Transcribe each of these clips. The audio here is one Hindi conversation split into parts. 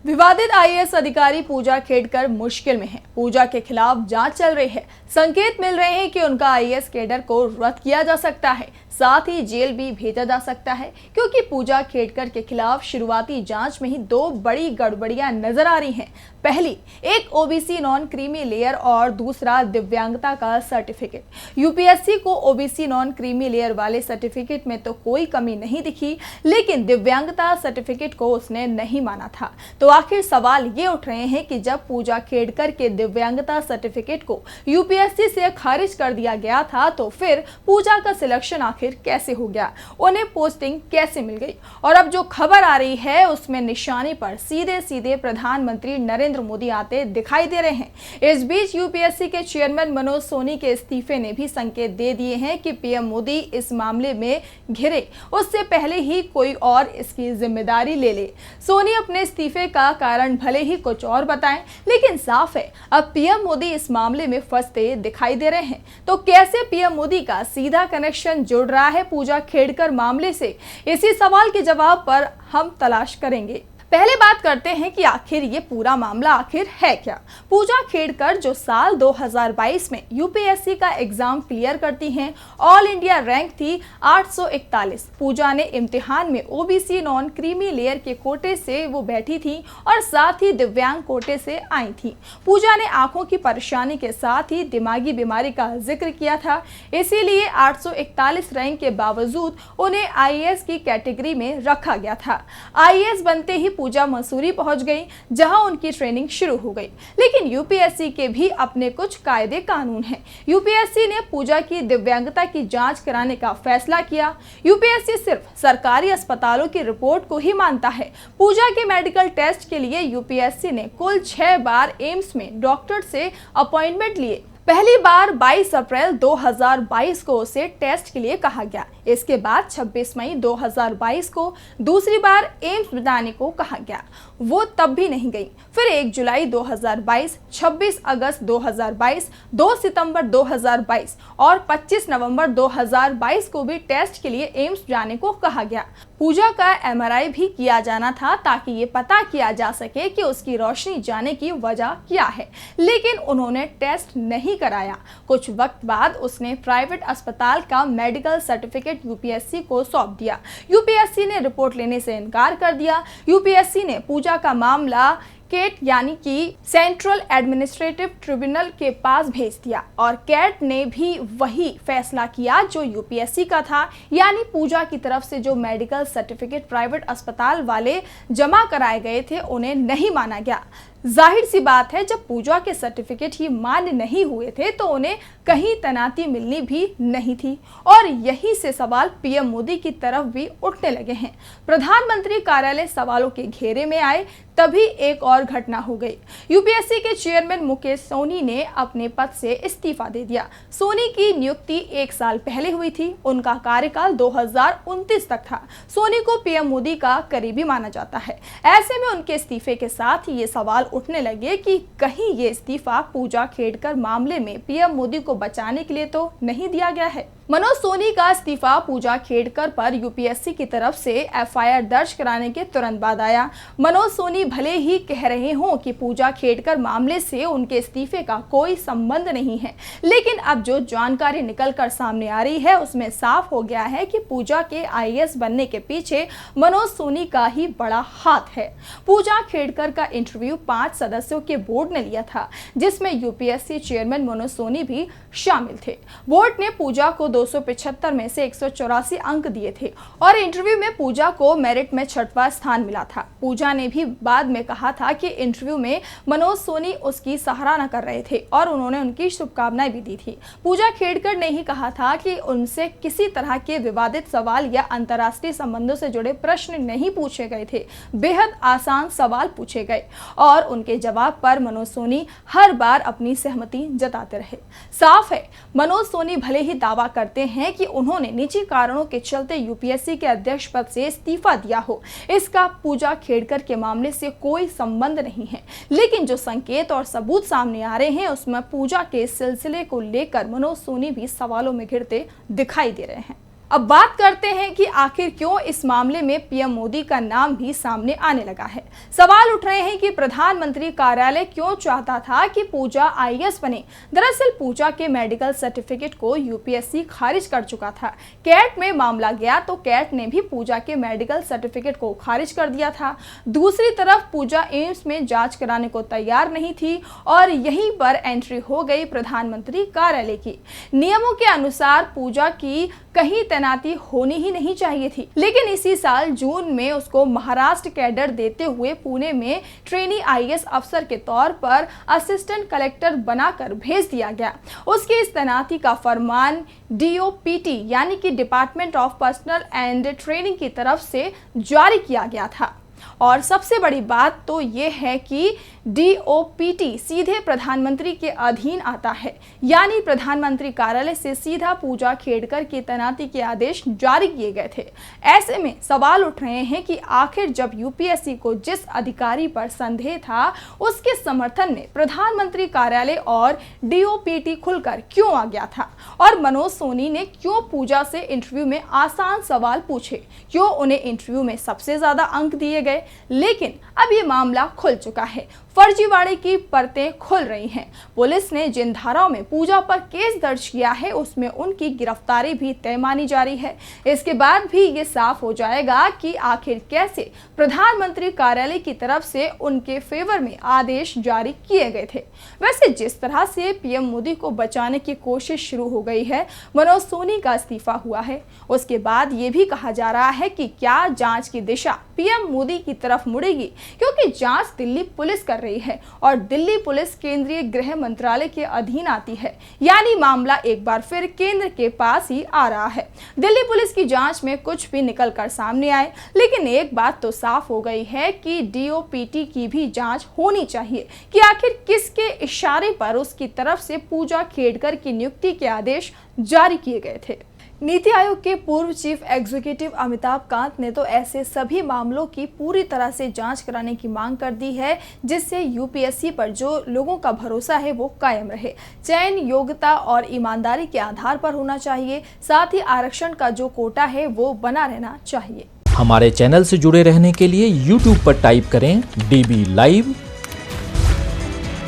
विवादित आईएएस अधिकारी पूजा खेड़कर मुश्किल में है। पूजा के खिलाफ जांच चल रही है। संकेत मिल रहे हैं कि उनका आईएएस कैडर को रद्द किया जा सकता है, साथ ही जेल भी भेजा जा सकता है, क्योंकि पूजा खेड़कर के खिलाफ शुरुआती जांच में ही दो बड़ी गड़बड़ियां नजर आ रही हैं। पहली, एक ओबीसी नॉन क्रीमी लेयर और दूसरा दिव्यांगता का सर्टिफिकेट। यूपीएससी को ओबीसी नॉन क्रीमी लेयर वाले सर्टिफिकेट में तो कोई कमी नहीं दिखी, लेकिन दिव्यांगता सर्टिफिकेट को उसने नहीं माना था। तो आखिर सवाल ये उठ रहे हैं कि जब पूजा खेड़कर के दिव्यांगता सर्टिफिकेट को यूपीएससी से खारिज कर दिया गया था, तो फिर पूजा का सिलेक्शन आखिर कैसे हो गया, उन्हें पोस्टिंग कैसे मिल गई? और अब जो खबर आ रही है उसमें निशाने पर सीधे सीधे प्रधानमंत्री नरेंद्र मोदी आते दिखाई दे रहे हैं। इस बीच यूपीएससी के चेयरमैन मनोज सोनी के इस्तीफे ने भी संकेत दे दिए हैं कि पीएम मोदी इस मामले में घिरे उससे पहले ही कोई और इसकी जिम्मेदारी ले ले। सोनी अपने इस्तीफे का कारण भले ही कुछ और बताएं, लेकिन साफ है अब पीएम मोदी इस मामले में फंसते दिखाई दे रहे हैं। तो कैसे पीएम मोदी का सीधा कनेक्शन जुड़ रहा है पूजा खेड़कर मामले से, इसी सवाल के जवाब पर हम तलाश करेंगे। पहले बात करते हैं कि आखिर ये पूरा मामला आखिर है क्या। पूजा खेड़कर जो साल 2022 में यूपीएससी का एग्जाम क्लियर करती हैं, ऑल इंडिया रैंक थी 841। पूजा ने इम्तिहान में ओबीसी नॉन क्रीमी लेयर के कोटे से वो बैठी थी और साथ ही दिव्यांग कोटे से आई थी। पूजा ने आंखों की परेशानी के साथ ही दिमागी बीमारी का जिक्र किया था, इसीलिए 841 रैंक के बावजूद उन्हें आईएएस की कैटेगरी में रखा गया था। आईएएस बनते ही पूजा मसूरी पहुंच गई, जहां उनकी ट्रेनिंग शुरू हो गई। लेकिन यूपीएससी के भी अपने कुछ कायदे कानून हैं। यूपीएससी ने पूजा की दिव्यांगता की जांच कराने का फैसला किया। यूपीएससी सिर्फ सरकारी अस्पतालों की रिपोर्ट को ही मानता है। पूजा के मेडिकल टेस्ट के लिए यूपीएससी ने कुल 6 बार एम्स में डॉक्टर से अपॉइंटमेंट लिए। पहली बार 22 अप्रैल 2022 को उसे टेस्ट के लिए कहा गया। इसके बाद 26 मई 2022 को दूसरी बार एम्स बताने को कहा गया, वो तब भी नहीं गई। फिर 1 जुलाई 2022, 26 अगस्त 2022, 2 सितंबर 2022 और 25 नवंबर 2022 को भी टेस्ट के लिए एम्स जाने को कहा गया। पूजा का एमआरआई भी किया जाना था ताकि ये पता किया जा सके कि उसकी रोशनी जाने की वजह क्या है, लेकिन उन्होंने टेस्ट नहीं कराया। कुछ वक्त बाद उसने प्राइवेट अस्पताल का मेडिकल सर्टिफिकेट यूपीएससी को सौंप दिया। यूपीएससी ने रिपोर्ट लेने से इनकार कर दिया। यूपीएससी ने पूजा का मामला कैट यानी कि सेंट्रल एडमिनिस्ट्रेटिव ट्रिब्यूनल के पास भेज दिया और कैट ने भी वही फैसला किया जो यूपीएससी का था, यानी पूजा की तरफ से जो मेडिकल सर्टिफिकेट प्राइवेट अस्पताल वाले जमा कराए गए थे उन्हें नहीं माना गया। जाहिर सी बात है, जब पूजा के सर्टिफिकेट ही मान्य नहीं हुए थे तो उन्हें कहीं तैनाती मिलनी भी नहीं थी। और यहीं से सवाल पीएम मोदी की तरफ भी उठने लगे हैं। प्रधानमंत्री कार्यालय सवालों के घेरे में आए तभी एक और घटना हो गई। यूपीएससी के चेयरमैन मुकेश सोनी ने अपने पद से इस्तीफा दे दिया। सोनी की नियुक्ति 1 साल पहले हुई थी। उनका कार्यकाल 2029 तक था। सोनी को पीएम मोदी का करीबी माना जाता है। ऐसे में उनके इस्तीफे के साथ ही ये सवाल उठने लगे कि कहीं ये इस्तीफा पूजा खेड़कर मामले में पीएम मोदी को बचाने के लिए तो नहीं दिया गया है। मनोज सोनी का इस्तीफा पूजा खेड़कर पर यूपीएससी की तरफ से एफआईआर दर्ज कराने के तुरंत बाद आया। मनोज सोनी भले ही कह रहे हों कि पूजा खेड़कर मामले से उनके इस्तीफे का कोई संबंध नहीं है, लेकिन अब जो जानकारी निकलकर सामने आ रही है उसमें साफ हो गया है कि पूजा के आईएएस बनने के पीछे मनोज सोनी का ही बड़ा हाथ है। पूजा खेड़कर का इंटरव्यू 5 सदस्यों के बोर्ड ने लिया था, जिसमें यूपीएससी चेयरमैन मनोज सोनी भी शामिल थे। बोर्ड ने पूजा को 275 में से 184 अंक दिए थे और इंटरव्यू में पूजा को मेरिट में 6वां स्थान मिला था। पूजा ने भी बाद में कहा था कि इंटरव्यू में मनोज सोनी उसकी सराहना कर रहे थे और उन्होंने उनकी शुभकामनाएं भी दी थी। पूजा खेड़कर ने ही कहा था कि उनसे किसी तरह के विवादित सवाल या अंतर्राष्ट्रीय संबंधों से जुड़े प्रश्न नहीं पूछे गए थे। बेहद आसान सवाल पूछे गए और उनके जवाब पर मनोज सोनी हर बार अपनी सहमति जताते रहे। साफ है, मनोज सोनी भले ही दावा करते हैं कि उन्होंने निजी कारणों के चलते यूपीएससी के अध्यक्ष पद से इस्तीफा दिया हो, इसका पूजा खेड़कर के मामले से कोई संबंध नहीं है। लेकिन जो संकेत और सबूत सामने आ रहे हैं उसमें पूजा के सिलसिले को लेकर मनोज सोनी भी सवालों में घिरते दिखाई दे रहे हैं। अब बात करते हैं कि आखिर क्यों इस मामले में पीएम मोदी का नाम भी सामने आने लगा है। सवाल उठ रहे हैं कि प्रधानमंत्री कार्यालय क्यों चाहता था कि पूजा आईएएस बने। दरअसल पूजा के मेडिकल सर्टिफिकेट को यूपीएससी खारिज कर चुका था। कैट में मामला गया तो कैट ने भी पूजा के मेडिकल सर्टिफिकेट को खारिज कर दिया था। दूसरी तरफ पूजा एम्स में जांच कराने को तैयार नहीं थी और यहीं पर एंट्री हो गई प्रधानमंत्री कार्यालय की। नियमों के अनुसार पूजा की कहीं तैनाती होनी ही नहीं चाहिए थी, लेकिन इसी साल जून में उसको महाराष्ट्र कैडर देते हुए पुणे में ट्रेनी आईएएस अफसर के तौर पर असिस्टेंट कलेक्टर बनाकर भेज दिया गया। उसकी इस तैनाती का फरमान डीओपीटी यानी कि department of personal and training की तरफ से जारी किया गया था। और सबसे बड़ी बात तो ये है कि डीओपीटी सीधे प्रधानमंत्री के अधीन आता है, यानी प्रधानमंत्री कार्यालय से सीधा पूजा खेड़कर की तैनाती के आदेश जारी किए गए थे। ऐसे में सवाल उठ रहे हैं कि आखिर जब यूपीएससी को जिस अधिकारी पर संदेह था उसके समर्थन में प्रधानमंत्री कार्यालय और डीओपीटी खुलकर क्यों आ गया था, और मनोज सोनी ने क्यों पूजा से इंटरव्यू में आसान सवाल पूछे, क्यों उन्हें इंटरव्यू में सबसे ज्यादा अंक दिए गए। लेकिन अब ये मामला खुल चुका है, फर्जीवाड़े की परतें खुल रही हैं। पुलिस ने जिन धाराओं में पूजा पर केस दर्ज किया है उसमें उनकी गिरफ्तारी भी तय मानी जा रही है। इसके बाद भी ये साफ हो जाएगा कि आखिर कैसे प्रधानमंत्री कार्यालय की तरफ से उनके फेवर में आदेश जारी किए गए थे। वैसे जिस तरह से पीएम मोदी को बचाने की कोशिश शुरू हो गई है, मनोज सोनी का इस्तीफा हुआ है, उसके बाद ये भी कहा जा रहा है कि क्या जांच की दिशा पीएम मोदी की तरफ मुड़ेगी, क्योंकि जांच दिल्ली पुलिस कर रही है और दिल्ली पुलिस केंद्रीय गृह मंत्रालय के अधीन आती है, यानी मामला एक बार फिर केंद्र के पास ही आ रहा है। दिल्ली पुलिस की जांच में कुछ भी निकल कर सामने आए, लेकिन एक बात तो साफ हो गई है कि डीओपीटी की भी जांच होनी चाहिए कि आखिर किसके इशारे पर उसकी तरफ से पूजा खेड़कर की नियुक्ति के आदेश जारी किए गए थे। नीति आयोग के पूर्व चीफ एग्जीक्यूटिव अमिताभ कांत ने तो ऐसे सभी मामलों की पूरी तरह से जांच कराने की मांग कर दी है, जिससे यूपीएससी पर जो लोगों का भरोसा है वो कायम रहे। चयन योग्यता और ईमानदारी के आधार पर होना चाहिए, साथ ही आरक्षण का जो कोटा है वो बना रहना चाहिए। हमारे चैनल से जुड़े रहने के लिए YouTube पर टाइप करें DB लाइव,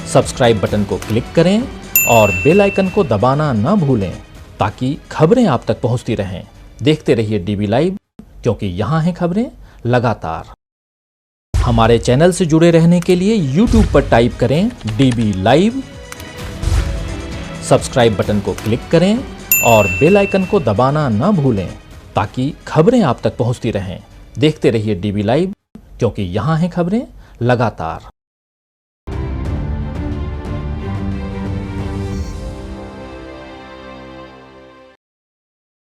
सब्सक्राइब बटन को क्लिक करें और बेल आइकन को दबाना न भूलें ताकि खबरें आप तक पहुंचती रहें। देखते रहिए DB लाइव, क्योंकि यहाँ हैं खबरें लगातार। हमारे चैनल से जुड़े रहने के लिए YouTube पर टाइप करें DB लाइव, सब्सक्राइब बटन को क्लिक करें और बेल आइकन को दबाना न भूलें ताकि खबरें आप तक पहुंचती रहें। देखते रहिए DB लाइव, क्योंकि यहाँ हैं खबरें लगातार।